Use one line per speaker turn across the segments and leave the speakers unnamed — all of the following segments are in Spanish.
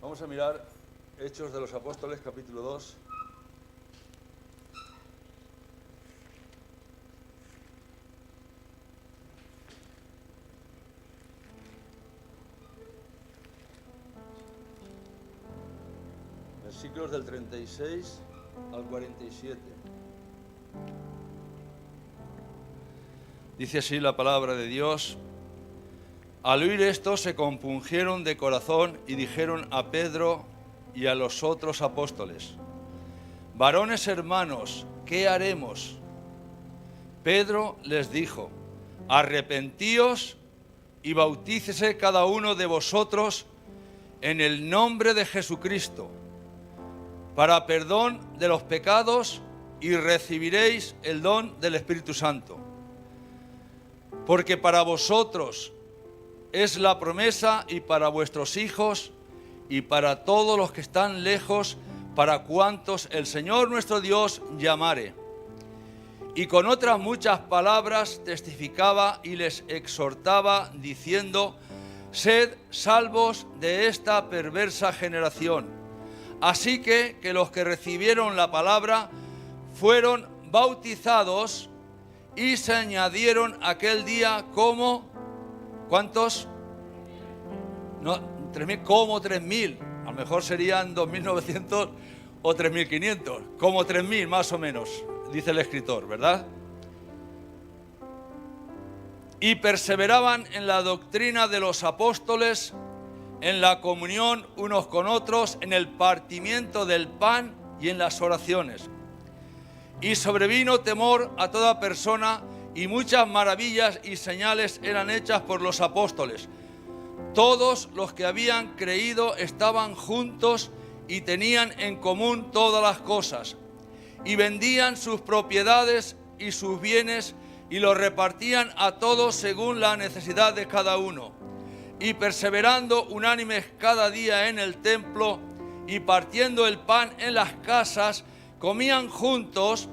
Vamos a mirar Hechos de los Apóstoles, capítulo 2. Versículos del 36 al 47. Dice así la palabra de Dios. Al oír esto se compungieron de corazón y dijeron a Pedro y a los otros apóstoles: varones hermanos, ¿qué haremos? Pedro les dijo: arrepentíos y bautícese cada uno de vosotros en el nombre de Jesucristo para perdón de los pecados y recibiréis el don del Espíritu Santo. Porque para vosotros es la promesa y para vuestros hijos y para todos los que están lejos, para cuantos el Señor nuestro Dios llamare. Y con otras muchas palabras testificaba y les exhortaba diciendo: sed salvos de esta perversa generación. Así que los que recibieron la palabra fueron bautizados y se añadieron aquel día como... ¿Cuántos? No, 3.000, como 3.000. A lo mejor serían 2.900 o 3.500. Como 3.000 más o menos, dice el escritor, ¿verdad? Y perseveraban en la doctrina de los apóstoles, en la comunión unos con otros, en el partimiento del pan y en las oraciones. Y sobrevino temor a toda persona, y muchas maravillas y señales eran hechas por los apóstoles. Todos los que habían creído estaban juntos y tenían en común todas las cosas, y vendían sus propiedades y sus bienes y los repartían a todos según la necesidad de cada uno. Y perseverando unánimes cada día en el templo y partiendo el pan en las casas, comían juntos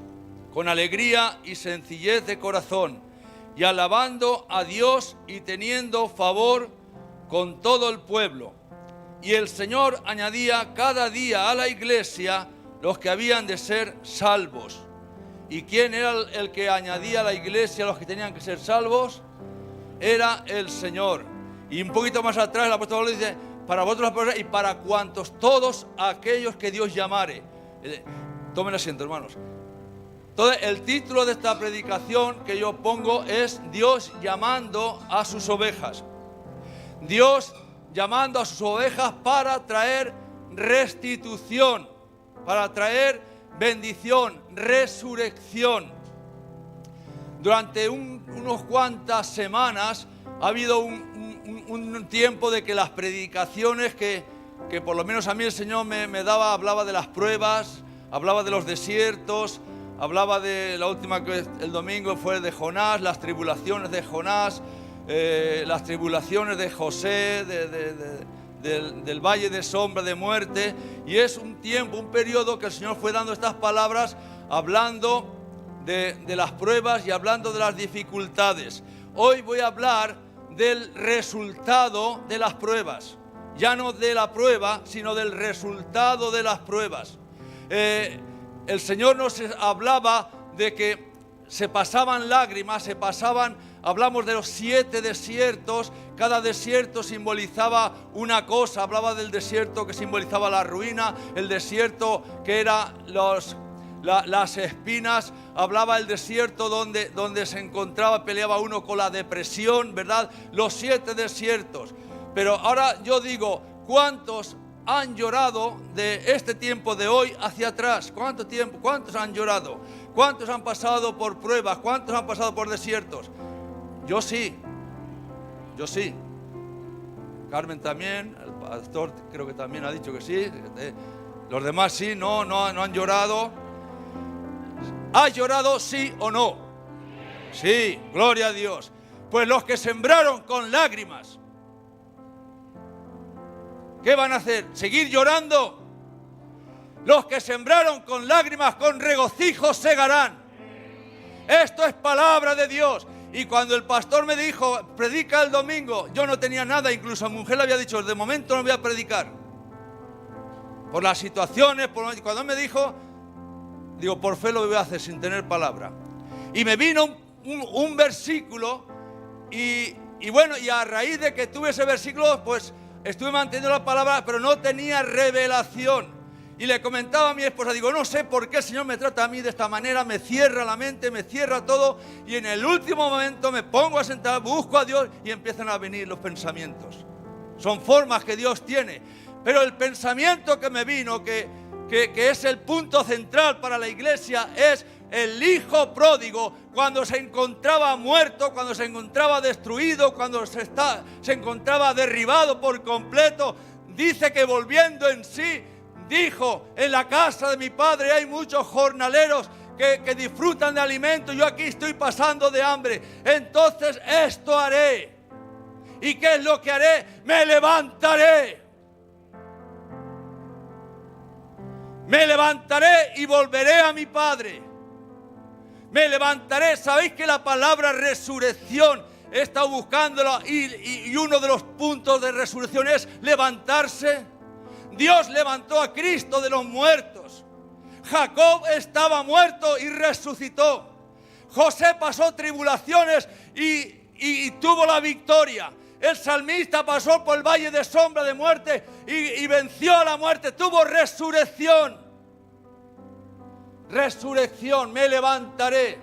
con alegría y sencillez de corazón, y alabando a Dios y teniendo favor con todo el pueblo. Y el Señor añadía cada día a la iglesia los que habían de ser salvos. ¿Y quién era el que añadía a la iglesia los que tenían que ser salvos? Era el Señor. Y un poquito más atrás el apóstol Pablo dice: para vosotros y para cuantos, todos aquellos que Dios llamare. Tomen asiento, hermanos. Entonces, el título de esta predicación que yo pongo es Dios llamando a sus ovejas. Dios llamando a sus ovejas para traer restitución, para traer bendición, resurrección. Durante unos cuantas semanas ha habido un tiempo de que las predicaciones que por lo menos a mí el Señor me daba, hablaba de las pruebas, hablaba de los desiertos, hablaba de la última que el domingo fue de Jonás, las tribulaciones de Jonás, las tribulaciones de José, del valle de sombra de muerte. Y es un tiempo, un periodo que el Señor fue dando estas palabras, hablando de las pruebas y hablando de las dificultades. Hoy voy a hablar del resultado de las pruebas. Ya no de la prueba, sino del resultado de las pruebas. El Señor nos hablaba de que se pasaban lágrimas, hablamos de los 7 desiertos, cada desierto simbolizaba una cosa. Hablaba del desierto que simbolizaba la ruina, el desierto que era las espinas, hablaba el desierto donde se encontraba, peleaba uno con la depresión, ¿verdad? Los 7 desiertos. Pero ahora yo digo, ¿cuántos han llorado de este tiempo de hoy hacia atrás? ¿Cuánto tiempo? ¿Cuántos han llorado? ¿Cuántos han pasado por pruebas? ¿Cuántos han pasado por desiertos? Yo sí. Carmen también, el pastor creo que también ha dicho que sí. Los demás sí, no han llorado. ¿Has llorado sí o no? Sí, gloria a Dios. Pues los que sembraron con lágrimas, ¿qué van a hacer? ¿Seguir llorando? Los que sembraron con lágrimas, con regocijo segarán. Esto es palabra de Dios. Y cuando el pastor me dijo, predica el domingo, yo no tenía nada, incluso a mi mujer le había dicho, de momento no voy a predicar. por las situaciones, cuando me dijo, digo, por fe lo voy a hacer sin tener palabra. Y me vino un versículo y bueno, y a raíz de que tuve ese versículo, pues estuve manteniendo la palabra, pero no tenía revelación. Y le comentaba a mi esposa, digo, no sé por qué el Señor me trata a mí de esta manera, me cierra la mente, me cierra todo, y en el último momento me pongo a sentar, busco a Dios y empiezan a venir los pensamientos. Son formas que Dios tiene. Pero el pensamiento que me vino, que es el punto central para la iglesia, es el hijo pródigo cuando se encontraba muerto, cuando se encontraba destruido, cuando se encontraba derribado por completo. Dice que volviendo en sí, dijo, en la casa de mi padre hay muchos jornaleros que disfrutan de alimento, yo aquí estoy pasando de hambre, entonces esto haré. ¿Y qué es lo que haré? Me levantaré. Me levantaré y volveré a mi padre. Me levantaré. ¿Sabéis que la palabra resurrección he estado buscándola y uno de los puntos de resurrección es levantarse? Dios levantó a Cristo de los muertos. Jacob estaba muerto y resucitó. José pasó tribulaciones y tuvo la victoria. El salmista pasó por el valle de sombra de muerte y venció a la muerte. Tuvo resurrección. Resurrección, me levantaré.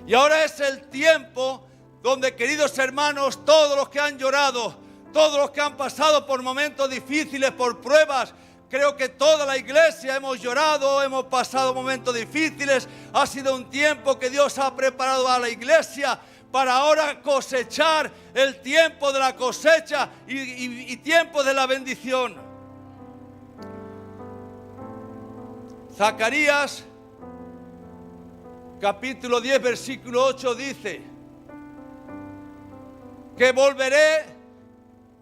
Y ahora es el tiempo donde, queridos hermanos, todos los que han llorado, todos los que han pasado por momentos difíciles, por pruebas, creo que toda la iglesia hemos llorado, hemos pasado momentos difíciles. Ha sido un tiempo que Dios ha preparado a la iglesia para ahora cosechar el tiempo de la cosecha y tiempo de la bendición. Zacarías capítulo 10 versículo 8 dice que volveré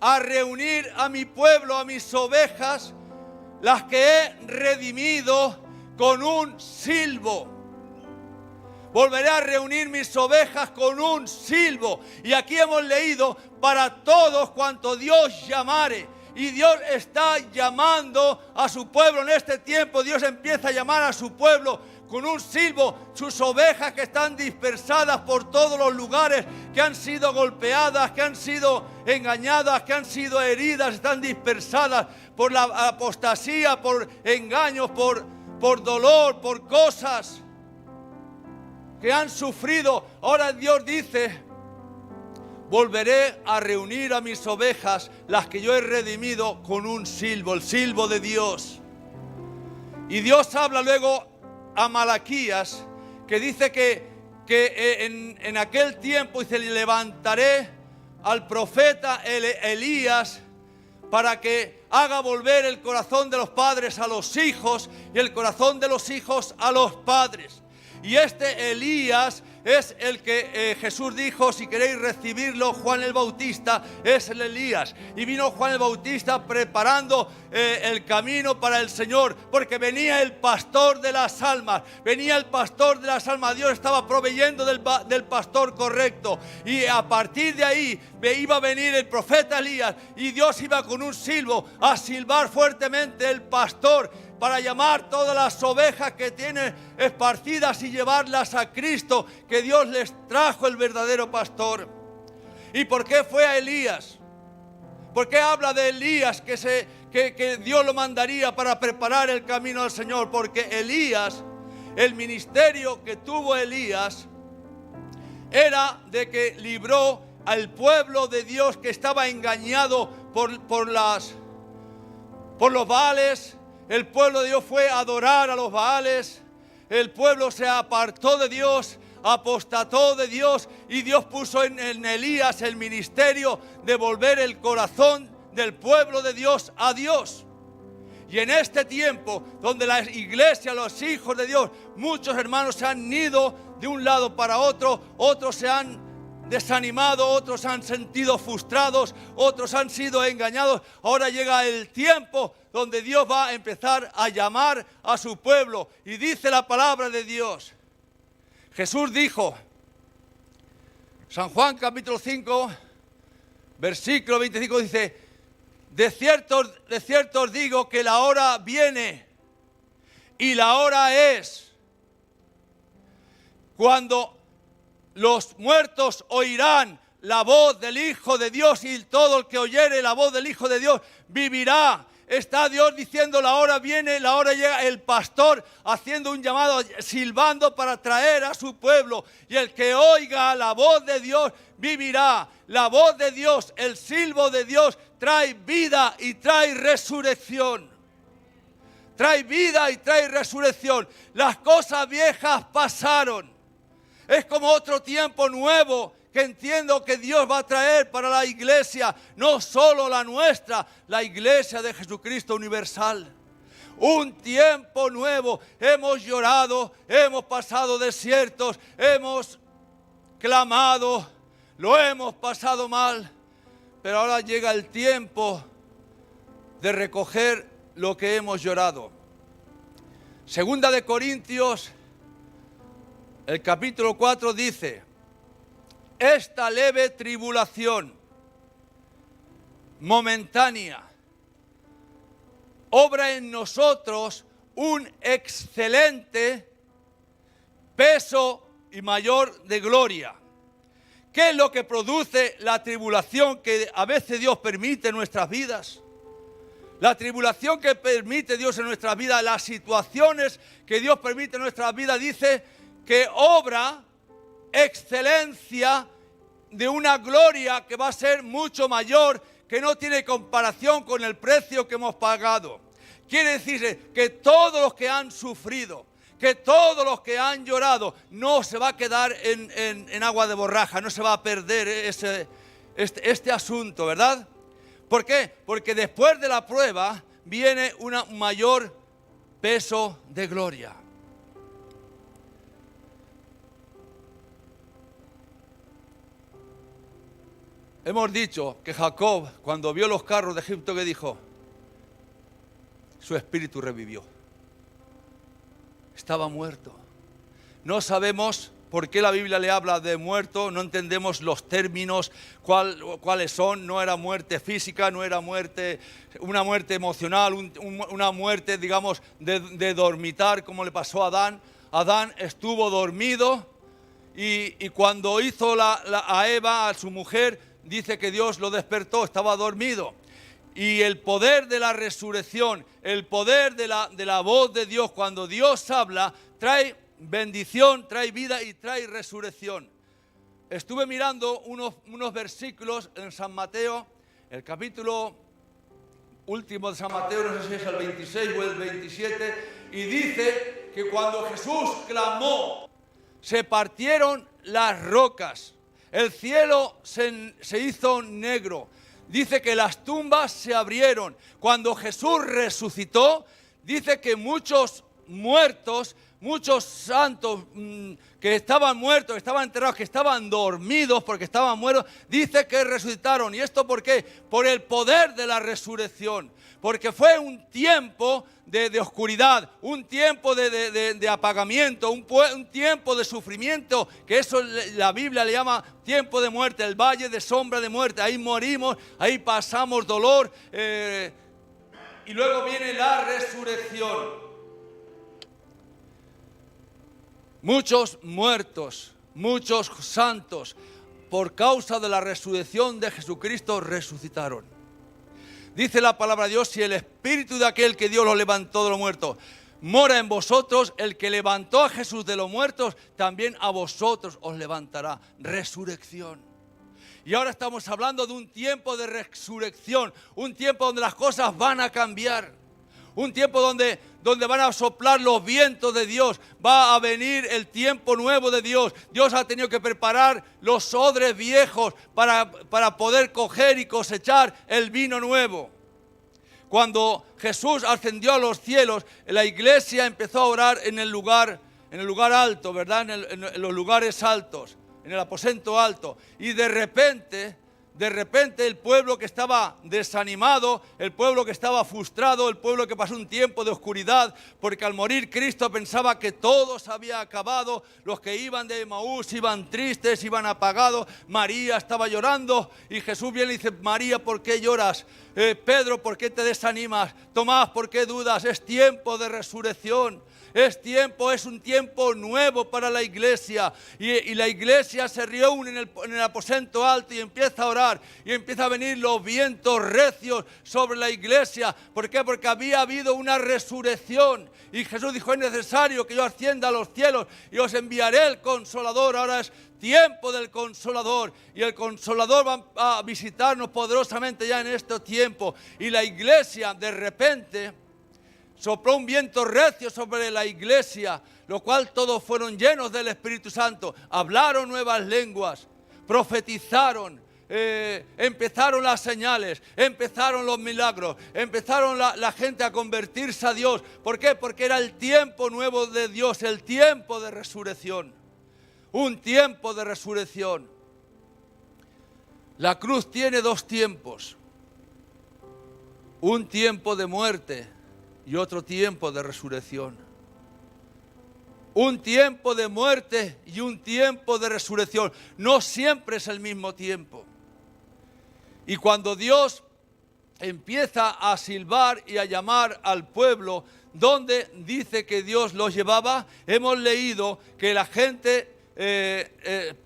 a reunir a mi pueblo, a mis ovejas, las que he redimido con un silbo. Volveré a reunir mis ovejas con un silbo. Y aquí hemos leído para todos cuanto Dios llamare. Y Dios está llamando a su pueblo en este tiempo. Dios empieza a llamar a su pueblo con un silbo. Sus ovejas que están dispersadas por todos los lugares, que han sido golpeadas, que han sido engañadas, que han sido heridas, están dispersadas por la apostasía, por engaños, por dolor, por cosas que han sufrido. Ahora Dios dice, volveré a reunir a mis ovejas, las que yo he redimido, con un silbo, el silbo de Dios. Y Dios habla luego a Malaquías, que dice que en aquel tiempo dice, levantaré al profeta Elías para que haga volver el corazón de los padres a los hijos y el corazón de los hijos a los padres. Y este Elías es el que Jesús dijo, si queréis recibirlo, Juan el Bautista es el Elías. Y vino Juan el Bautista preparando el camino para el Señor, porque venía el pastor de las almas, venía el pastor de las almas. Dios estaba proveyendo del pastor correcto. Y a partir de ahí iba a venir el profeta Elías, y Dios iba con un silbo a silbar fuertemente el pastor, para llamar todas las ovejas que tiene esparcidas y llevarlas a Cristo, que Dios les trajo el verdadero pastor. ¿Y por qué fue a Elías? ¿Por qué habla de Elías que Dios lo mandaría para preparar el camino al Señor? Porque Elías, el ministerio que tuvo Elías, era de que libró al pueblo de Dios que estaba engañado por los Baales. El pueblo de Dios fue a adorar a los Baales. El pueblo se apartó de Dios, apostató de Dios, y Dios puso en Elías el ministerio de volver el corazón del pueblo de Dios a Dios. Y en este tiempo donde la iglesia, los hijos de Dios, muchos hermanos se han ido de un lado para otro, otros se han desanimado, otros se han sentido frustrados, otros han sido engañados. Ahora llega el tiempo donde Dios va a empezar a llamar a su pueblo. Y dice la palabra de Dios. Jesús dijo, San Juan capítulo 5, versículo 25 dice, De cierto os digo que la hora viene y la hora es cuando los muertos oirán la voz del Hijo de Dios, y todo el que oyere la voz del Hijo de Dios vivirá. Está Dios diciendo: la hora viene, la hora llega. El pastor haciendo un llamado, silbando para traer a su pueblo. Y el que oiga la voz de Dios vivirá. La voz de Dios, el silbo de Dios trae vida y trae resurrección. Trae vida y trae resurrección. Las cosas viejas pasaron. Es como otro tiempo nuevo que entiendo que Dios va a traer para la iglesia, no solo la nuestra, la iglesia de Jesucristo universal. Un tiempo nuevo. Hemos llorado, hemos pasado desiertos, hemos clamado, lo hemos pasado mal, pero ahora llega el tiempo de recoger lo que hemos llorado. Segunda de Corintios, el capítulo 4 dice: esta leve tribulación momentánea obra en nosotros un excelente peso y mayor de gloria. ¿Qué es lo que produce la tribulación que a veces Dios permite en nuestras vidas? La tribulación que permite Dios en nuestras vidas, las situaciones que Dios permite en nuestras vidas, dice que obra excelencia de una gloria que va a ser mucho mayor, que no tiene comparación con el precio que hemos pagado. Quiere decir que todos los que han sufrido, que todos los que han llorado, no se va a quedar en agua de borraja, no se va a perder este asunto, ¿verdad? ¿Por qué? Porque después de la prueba viene un mayor peso de gloria. Hemos dicho que Jacob, cuando vio los carros de Egipto, ¿qué dijo? Su espíritu revivió. Estaba muerto. No sabemos por qué la Biblia le habla de muerto, no entendemos los términos, cuáles son. No era muerte física, no era una muerte emocional, una muerte, digamos, de dormitar, como le pasó a Adán. Adán estuvo dormido y cuando hizo a Eva, a su mujer, dice que Dios lo despertó, estaba dormido. Y el poder de la resurrección, el poder de la voz de Dios, cuando Dios habla, trae bendición, trae vida y trae resurrección. Estuve mirando unos versículos en San Mateo, el capítulo último de San Mateo, no sé si es el 26 o el 27, y dice que cuando Jesús clamó, se partieron las rocas, el cielo se hizo negro. Dice que las tumbas se abrieron. Cuando Jesús resucitó, dice que muchos muertos, muchos santos que estaban muertos, que estaban enterrados, que estaban dormidos porque estaban muertos, dice que resucitaron. ¿Y esto por qué? Por el poder de la resurrección. Porque fue un tiempo de oscuridad, un tiempo de apagamiento, un tiempo de sufrimiento, que eso la Biblia le llama tiempo de muerte, el valle de sombra de muerte. Ahí morimos, ahí pasamos dolor, y luego viene la resurrección. Muchos muertos, muchos santos, por causa de la resurrección de Jesucristo, resucitaron. Dice la palabra de Dios: si el espíritu de aquel que Dios lo levantó de los muertos mora en vosotros, el que levantó a Jesús de los muertos, también a vosotros os levantará. Resurrección. Y ahora estamos hablando de un tiempo de resurrección, un tiempo donde las cosas van a cambiar. Un tiempo donde van a soplar los vientos de Dios. Va a venir el tiempo nuevo de Dios. Dios ha tenido que preparar los odres viejos para poder coger y cosechar el vino nuevo. Cuando Jesús ascendió a los cielos, la iglesia empezó a orar en el lugar alto, ¿verdad? En los lugares altos, en el aposento alto. Y de repente de repente el pueblo que estaba desanimado, el pueblo que estaba frustrado, el pueblo que pasó un tiempo de oscuridad, porque al morir Cristo pensaba que todo se había acabado, los que iban de Emaús iban tristes, iban apagados, María estaba llorando y Jesús viene y dice: María, ¿por qué lloras? Pedro, ¿por qué te desanimas? Tomás, ¿por qué dudas? Es tiempo de resurrección. Es un tiempo nuevo para la iglesia y la iglesia se reúne en el aposento alto y empieza a orar y empieza a venir los vientos recios sobre la iglesia. ¿Por qué? Porque había habido una resurrección y Jesús dijo: es necesario que yo ascienda a los cielos y os enviaré el Consolador. Ahora es tiempo del Consolador y el Consolador va a visitarnos poderosamente ya en este tiempo. Y la iglesia de repente sopló un viento recio sobre la iglesia, lo cual todos fueron llenos del Espíritu Santo, hablaron nuevas lenguas, profetizaron, empezaron las señales, empezaron los milagros, empezaron la gente a convertirse a Dios. ¿Por qué? Porque era el tiempo nuevo de Dios, el tiempo de resurrección, un tiempo de resurrección. La cruz tiene dos tiempos, un tiempo de muerte y otro tiempo de resurrección. Un tiempo de muerte y un tiempo de resurrección. No siempre es el mismo tiempo. Y cuando Dios empieza a silbar y a llamar al pueblo, donde dice que Dios los llevaba, hemos leído que la gente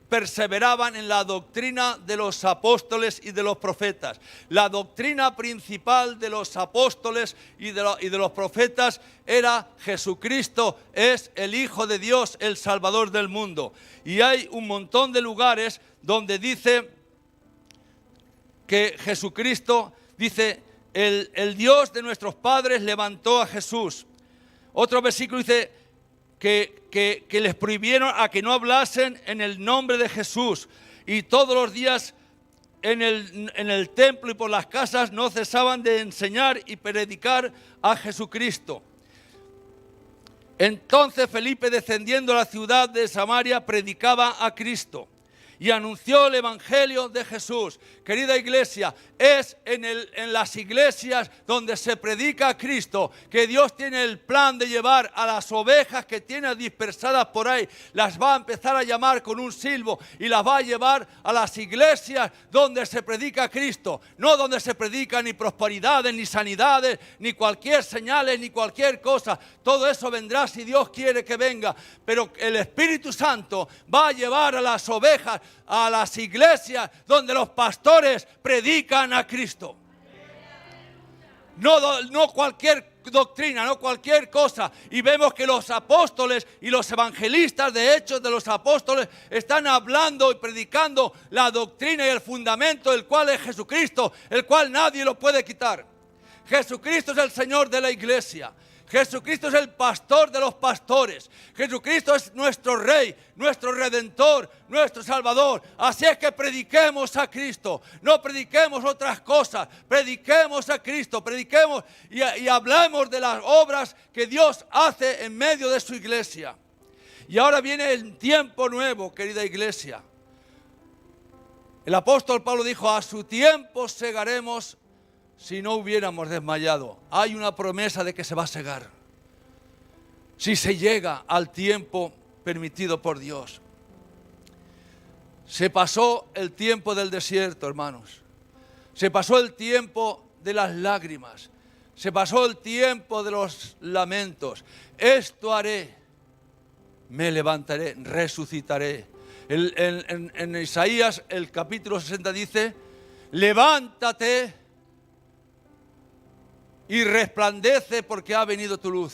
perseveraban en la doctrina de los apóstoles y de los profetas. La doctrina principal de los apóstoles y de los profetas era: Jesucristo es el Hijo de Dios, el Salvador del mundo. Y hay un montón de lugares donde dice que Jesucristo, dice, el Dios de nuestros padres levantó a Jesús. Otro versículo dice que les prohibieron a que no hablasen en el nombre de Jesús, y todos los días en el templo y por las casas no cesaban de enseñar y predicar a Jesucristo. Entonces Felipe, descendiendo a la ciudad de Samaria, predicaba a Cristo y anunció el Evangelio de Jesús. Querida iglesia, es en las iglesias donde se predica a Cristo que Dios tiene el plan de llevar a las ovejas que tiene dispersadas por ahí. Las va a empezar a llamar con un silbo y las va a llevar a las iglesias donde se predica a Cristo. No donde se predica ni prosperidades, ni sanidades, ni cualquier señales, ni cualquier cosa. Todo eso vendrá si Dios quiere que venga. Pero el Espíritu Santo va a llevar a las ovejas a las iglesias donde los pastores predican a Cristo. No cualquier doctrina, no cualquier cosa. Y vemos que los apóstoles y los evangelistas, de Hechos de los Apóstoles, están hablando y predicando la doctrina y el fundamento, el cual es Jesucristo, el cual nadie lo puede quitar. Jesucristo es el Señor de la iglesia. Jesucristo es el pastor de los pastores. Jesucristo es nuestro Rey, nuestro Redentor, nuestro Salvador. Así es que prediquemos a Cristo. No prediquemos otras cosas. Prediquemos a Cristo. Prediquemos y hablemos de las obras que Dios hace en medio de su iglesia. Y ahora viene el tiempo nuevo, querida iglesia. El apóstol Pablo dijo: a su tiempo segaremos si no hubiéramos desmayado. Hay una promesa de que se va a segar si se llega al tiempo permitido por Dios. Se pasó el tiempo del desierto, hermanos. Se pasó el tiempo de las lágrimas. Se pasó el tiempo de los lamentos. Esto haré, me levantaré, resucitaré. En Isaías, el capítulo 60 dice: levántate y resplandece, porque ha venido tu luz.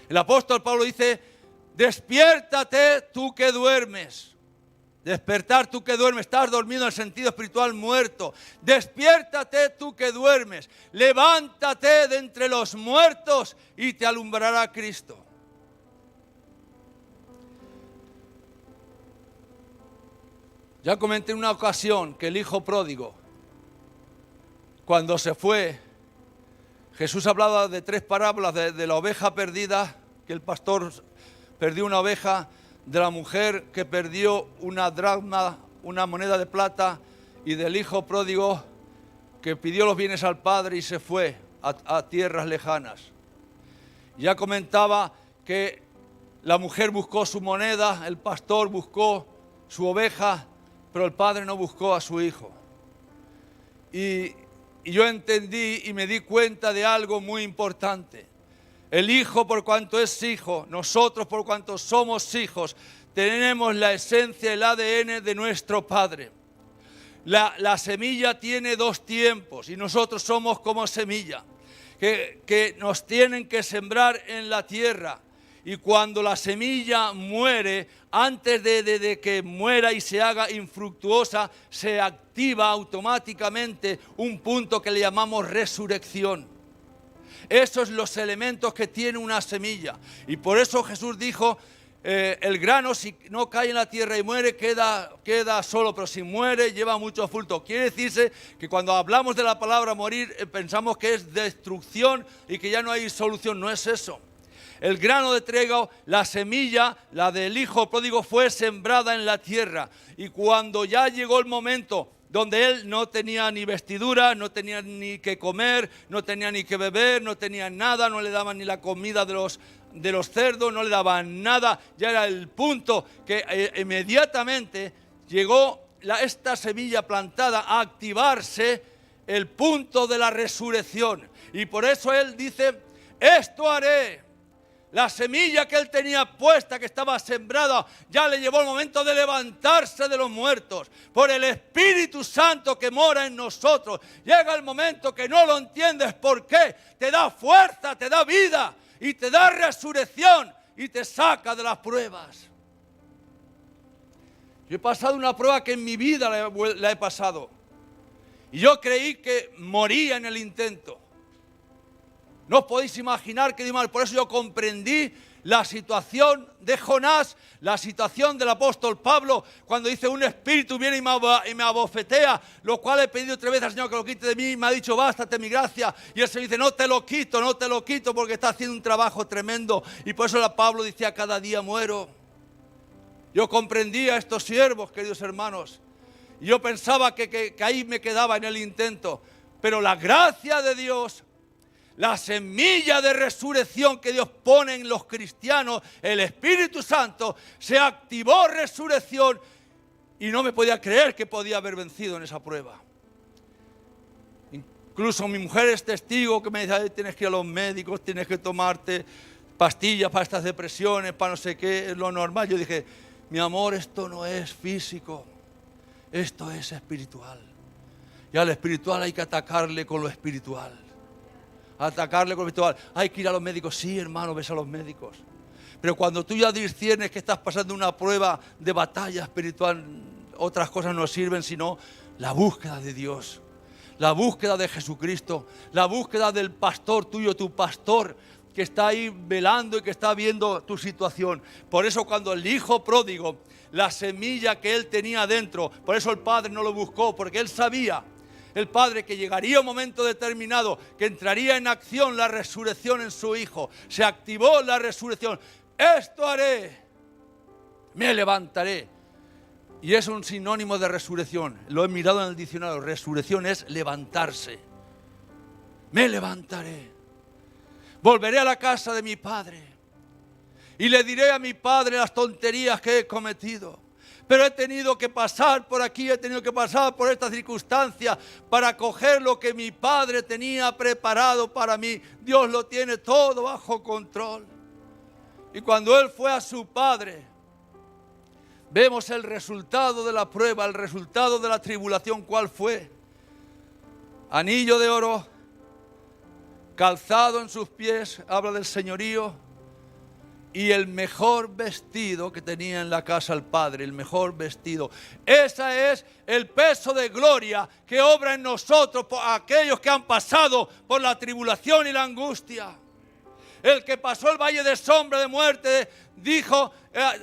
El apóstol Pablo dice: despiértate tú que duermes. Despertar tú que duermes, estás dormido en el sentido espiritual, muerto. Despiértate tú que duermes, levántate de entre los muertos y te alumbrará Cristo. Ya comenté en una ocasión que el hijo pródigo, cuando se fue, Jesús hablaba de tres parábolas: de la oveja perdida, que el pastor perdió una oveja; de la mujer que perdió una dracma, una moneda de plata; y del hijo pródigo que pidió los bienes al padre y se fue a tierras lejanas. Ya comentaba que la mujer buscó su moneda, el pastor buscó su oveja, pero el padre no buscó a su hijo. Y yo entendí y me di cuenta de algo muy importante. El hijo, por cuanto es hijo, nosotros por cuanto somos hijos, tenemos la esencia, el ADN de nuestro Padre. La semilla tiene dos tiempos y nosotros somos como semilla, que nos tienen que sembrar en la tierra. Y cuando la semilla muere, antes de que muera y se haga infructuosa, se activa automáticamente un punto que le llamamos resurrección. Esos son los elementos que tiene una semilla. Y por eso Jesús dijo, el grano si no cae en la tierra y muere queda solo, pero si muere lleva mucho fruto. Quiere decirse que cuando hablamos de la palabra morir pensamos que es destrucción y que ya no hay solución. No es eso. El grano de trigo, la semilla, la del hijo pródigo, fue sembrada en la tierra. Y cuando ya llegó el momento donde él no tenía ni vestidura, no tenía ni que comer, no tenía ni que beber, no tenía nada, no le daban ni la comida de los cerdos, no le daban nada. Ya era el punto que inmediatamente llegó esta semilla plantada a activarse el punto de la resurrección. Y por eso él dice, esto haré. La semilla que él tenía puesta, que estaba sembrada, ya le llevó el momento de levantarse de los muertos. Por el Espíritu Santo que mora en nosotros. Llega el momento que no lo entiendes por qué. Te da fuerza, te da vida y te da resurrección y te saca de las pruebas. Yo he pasado una prueba que en mi vida la he pasado. Y yo creí que moría en el intento. No os podéis imaginar que mal. Por eso yo comprendí la situación de Jonás, la situación del apóstol Pablo, cuando dice un espíritu viene y me abofetea, lo cual he pedido 3 veces al Señor que lo quite de mí, y me ha dicho bástate mi gracia, y él se dice no te lo quito porque está haciendo un trabajo tremendo. Y por eso Pablo decía cada día muero. Yo comprendí a estos siervos, queridos hermanos, y yo pensaba que ahí me quedaba en el intento, pero la gracia de Dios, la semilla de resurrección que Dios pone en los cristianos, el Espíritu Santo, se activó resurrección y no me podía creer que podía haber vencido en esa prueba. Incluso mi mujer es testigo que me dice, tienes que ir a los médicos, tienes que tomarte pastillas para estas depresiones, para no sé qué, es lo normal. Yo dije, mi amor, esto no es físico, esto es espiritual. Y al espiritual hay que atacarle con lo espiritual. Atacarle con lo espiritual. Hay que ir a los médicos. Sí, hermano, ves a los médicos. Pero cuando tú ya disciernes que estás pasando una prueba de batalla espiritual, otras cosas no sirven sino la búsqueda de Dios, la búsqueda de Jesucristo, la búsqueda del pastor tuyo, tu pastor que está ahí velando y que está viendo tu situación. Por eso cuando el hijo pródigo, la semilla que él tenía dentro, por eso el padre no lo buscó, porque él sabía, el padre, que llegaría un momento determinado, que entraría en acción la resurrección en su hijo. Se activó la resurrección. Esto haré, me levantaré. Y es un sinónimo de resurrección. Lo he mirado en el diccionario. Resurrección es levantarse. Me levantaré. Volveré a la casa de mi padre. Y le diré a mi padre las tonterías que he cometido. Pero he tenido que pasar por aquí, he tenido que pasar por esta circunstancia para coger lo que mi padre tenía preparado para mí. Dios lo tiene todo bajo control. Y cuando él fue a su padre, vemos el resultado de la prueba, el resultado de la tribulación. ¿Cuál fue? Anillo de oro, calzado en sus pies, habla del señorío. Y el mejor vestido que tenía en la casa el Padre, el mejor vestido. Ese es el peso de gloria que obra en nosotros por aquellos que han pasado por la tribulación y la angustia. El que pasó el valle de sombra de muerte dijo: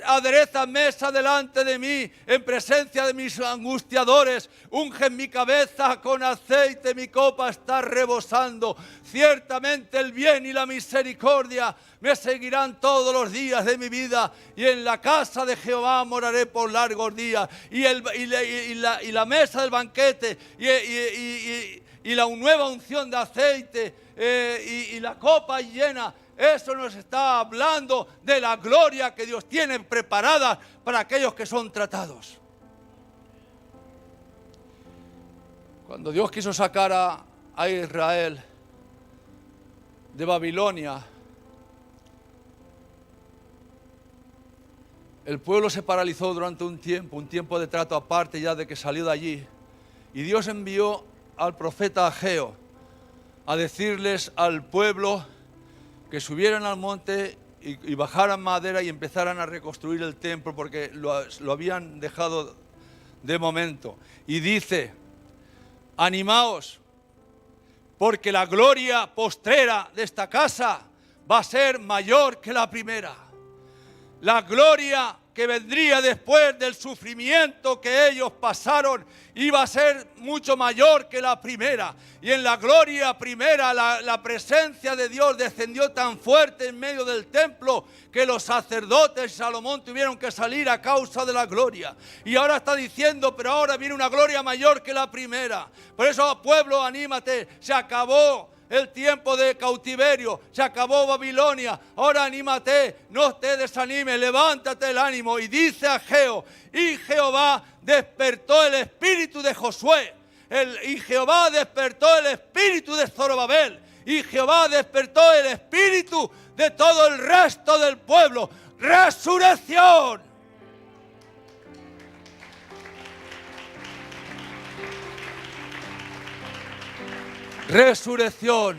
adereza mesa delante de mí en presencia de mis angustiadores. Unge mi cabeza con aceite, mi copa está rebosando. Ciertamente el bien y la misericordia me seguirán todos los días de mi vida, y en la casa de Jehová moraré por largos días. Y la mesa del banquete y la nueva unción de aceite y la copa llena, eso nos está hablando de la gloria que Dios tiene preparada para aquellos que son tratados. Cuando Dios quiso sacar a Israel de Babilonia, el pueblo se paralizó durante un tiempo de trato aparte ya de que salió de allí. Y Dios envió al profeta Ageo a decirles al pueblo que subieran al monte y bajaran madera y empezaran a reconstruir el templo, porque lo habían dejado de momento. Y dice: animaos, porque la gloria postrera de esta casa va a ser mayor que la primera. La gloria que vendría después del sufrimiento que ellos pasaron iba a ser mucho mayor que la primera. Y en la gloria primera la presencia de Dios descendió tan fuerte en medio del templo que los sacerdotes de Salomón tuvieron que salir a causa de la gloria. Y ahora está diciendo: pero ahora viene una gloria mayor que la primera. Por eso, pueblo, anímate, se acabó el tiempo de cautiverio, se acabó Babilonia. Ahora anímate, no te desanimes, levántate el ánimo. Y dice Ageo: y Jehová despertó el espíritu de Josué, y Jehová despertó el espíritu de Zorobabel, y Jehová despertó el espíritu de todo el resto del pueblo. ¡Resurrección! Resurrección.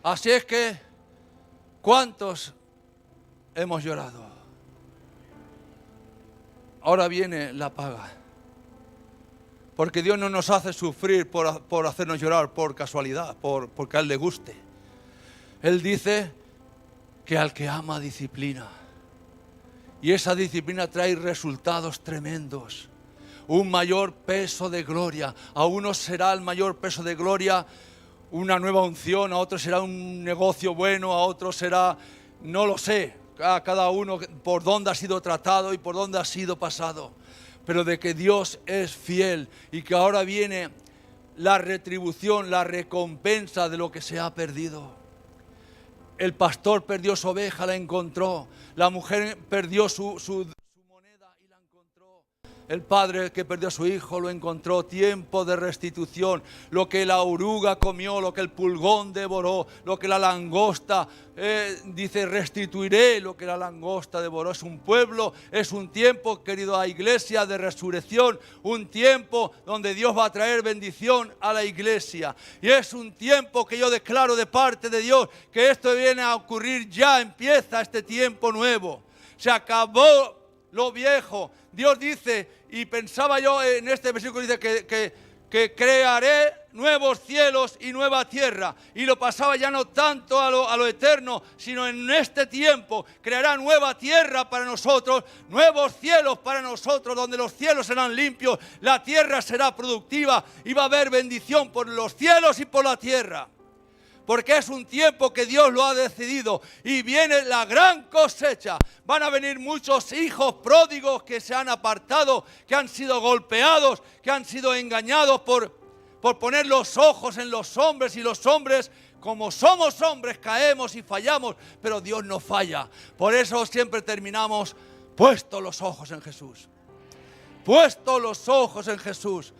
Así es que, ¿cuántos hemos llorado? Ahora viene la paga. Porque Dios no nos hace sufrir por hacernos llorar por casualidad, porque a Él le guste. Él dice que al que ama disciplina. Y esa disciplina trae resultados tremendos. Un mayor peso de gloria. A unos será el mayor peso de gloria una nueva unción, a otros será un negocio bueno, a otros será, no lo sé, a cada uno por dónde ha sido tratado y por dónde ha sido pasado. Pero de que Dios es fiel y que ahora viene la retribución, la recompensa de lo que se ha perdido. El pastor perdió su oveja, la encontró. La mujer perdió su moneda y la encontró. El padre que perdió a su hijo lo encontró. Tiempo de restitución. Lo que la oruga comió, lo que el pulgón devoró, lo que la langosta, dice, restituiré lo que la langosta devoró. Es un pueblo, es un tiempo, querida iglesia, de resurrección. Un tiempo donde Dios va a traer bendición a la iglesia. Y es un tiempo que yo declaro de parte de Dios que esto viene a ocurrir ya. Empieza este tiempo nuevo. Se acabó lo viejo. Dios dice, y pensaba yo en este versículo, dice que crearé nuevos cielos y nueva tierra. Y lo pasaba ya no tanto a lo eterno, sino en este tiempo creará nueva tierra para nosotros, nuevos cielos para nosotros, donde los cielos serán limpios, la tierra será productiva y va a haber bendición por los cielos y por la tierra. Porque es un tiempo que Dios lo ha decidido y viene la gran cosecha. Van a venir muchos hijos pródigos que se han apartado, que han sido golpeados, que han sido engañados por poner los ojos en los hombres, y los hombres, como somos hombres, caemos y fallamos, pero Dios no falla. Por eso siempre terminamos puestos los ojos en Jesús. Puestos los ojos en Jesús.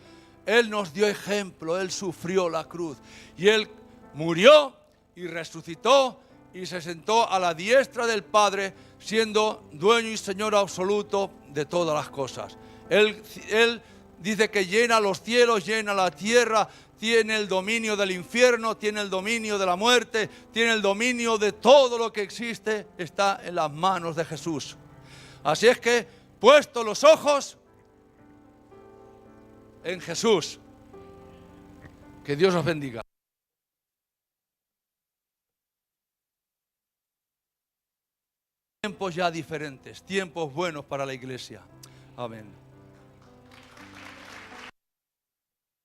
Él nos dio ejemplo, Él sufrió la cruz y Él murió y resucitó y se sentó a la diestra del Padre, siendo dueño y señor absoluto de todas las cosas. Él dice que llena los cielos, llena la tierra, tiene el dominio del infierno, tiene el dominio de la muerte, tiene el dominio de todo lo que existe, está en las manos de Jesús. Así es que, puestos los ojos en Jesús, que Dios os bendiga. Tiempos ya diferentes, tiempos buenos para la iglesia. Amén.